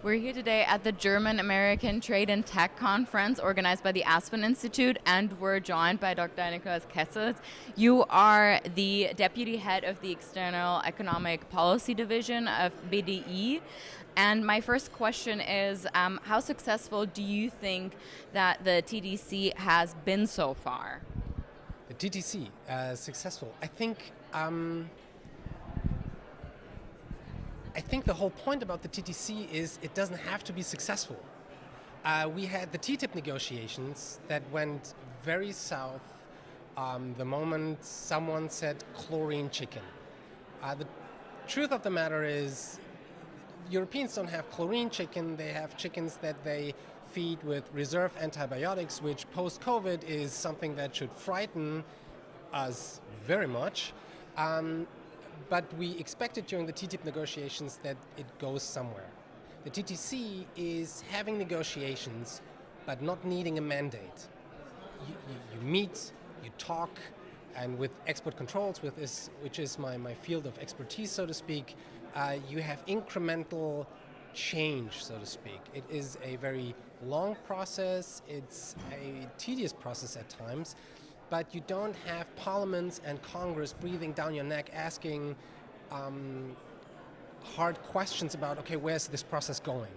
We're here today at the German-American Trade and Tech Conference organized by the Aspen Institute, and we're joined by Dr. Nikolas Keßels. You are the Deputy Head of the External Economic Policy Division of BDI. And my first question is, how successful do you think that the TTC has been so far? The TTC, successful. I think the whole point about the TTC is it doesn't have to be successful. We had the TTIP negotiations that went very south the moment someone said chlorine chicken. The truth of the matter is Europeans don't have chlorine chicken, they have chickens that they feed with reserve antibiotics, which post-COVID is something that should frighten us very much. But we expected during the TTIP negotiations that it goes somewhere. The TTC is having negotiations, but not needing a mandate. You meet, you talk, and with export controls, which is my field of expertise, so to speak, you have incremental change, so to speak. It is a very long process, it's a tedious process at times, but you don't have parliaments and Congress breathing down your neck asking hard questions about, okay, where's this process going?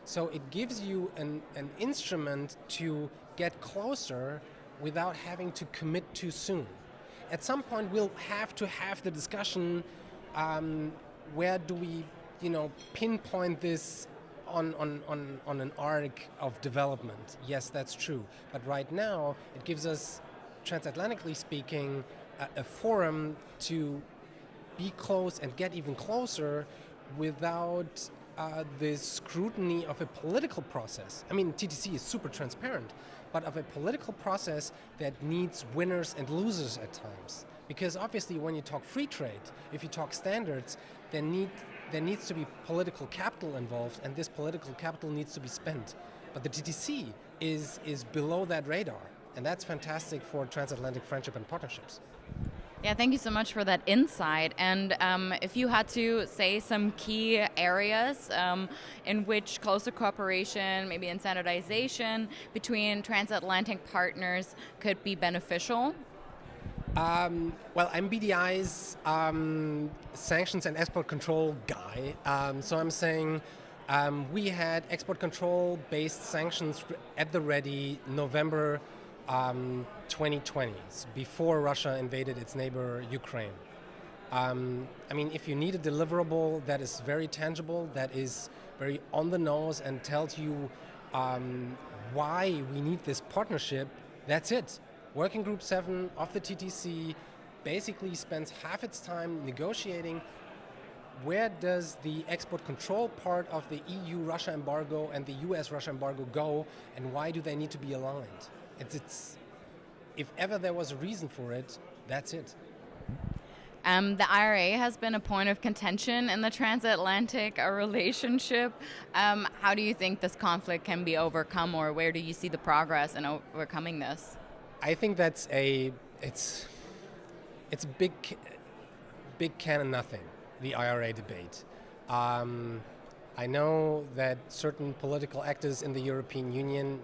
So it gives you an instrument to get closer without having to commit too soon. At some point we'll have to have the discussion, where do we pinpoint this on an arc of development. Yes, that's true. But right now it gives us, transatlantically speaking, a forum to be close and get even closer without the scrutiny of a political process. I mean, TTC is super transparent, but of a political process that needs winners and losers at times. Because obviously when you talk free trade, if you talk standards, there needs to be political capital involved, and this political capital needs to be spent. But the TTC is below that radar. And that's fantastic for transatlantic friendship and partnerships. Yeah, thank you so much for that insight. And if you had to say some key areas in which closer cooperation, maybe in standardization, between transatlantic partners could be beneficial? Well, I'm BDI's sanctions and export control guy. So I'm saying we had export control-based sanctions at the ready November 2020, before Russia invaded its neighbor Ukraine. I mean, if you need a deliverable that is very tangible, that is very on the nose and tells you why we need this partnership, that's it. Working Group 7 of the TTC basically spends half its time negotiating where does the export control part of the EU-Russia embargo and the U.S.-Russia embargo go, and why do they need to be aligned? It's if ever there was a reason for it, that's it. The IRA has been a point of contention in the transatlantic relationship. How do you think this conflict can be overcome, or where do you see the progress in overcoming this? I think that's it's a big can of nothing, the IRA debate. I know that certain political actors in the European Union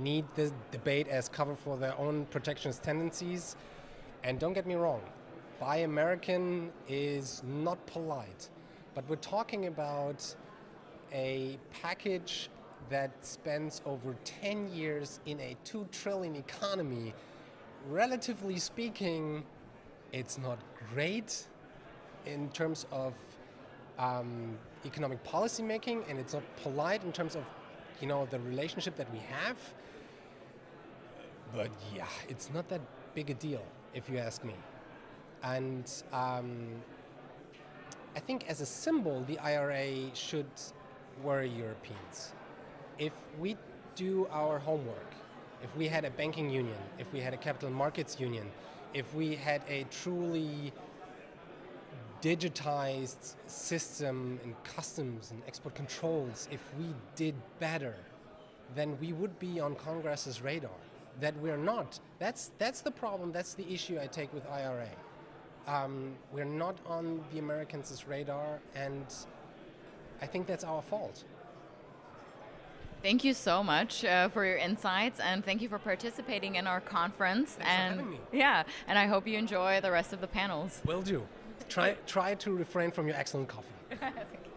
need this debate as cover for their own protectionist tendencies. And don't get me wrong, Buy American is not polite, but we're talking about a package that spends over 10 years in a 2 trillion economy. Relatively speaking, it's not great in terms of economic policy making, and it's not polite in terms of the relationship that we have. But yeah, it's not that big a deal, if you ask me. And I think as a symbol, the IRA should worry Europeans. If we do our homework, if we had a banking union, if we had a capital markets union, if we had a truly digitized system in customs and export controls, if we did better, then we would be on Congress's radar. That we're not. That's the problem, that's the issue I take with IRA. We're not on the Americans' radar, and I think that's our fault. Thank you so much for your insights, and thank you for participating in our conference. Thanks for having me. Yeah, and I hope you enjoy the rest of the panels. Will do. Try to refrain from your excellent coffee. Thank you.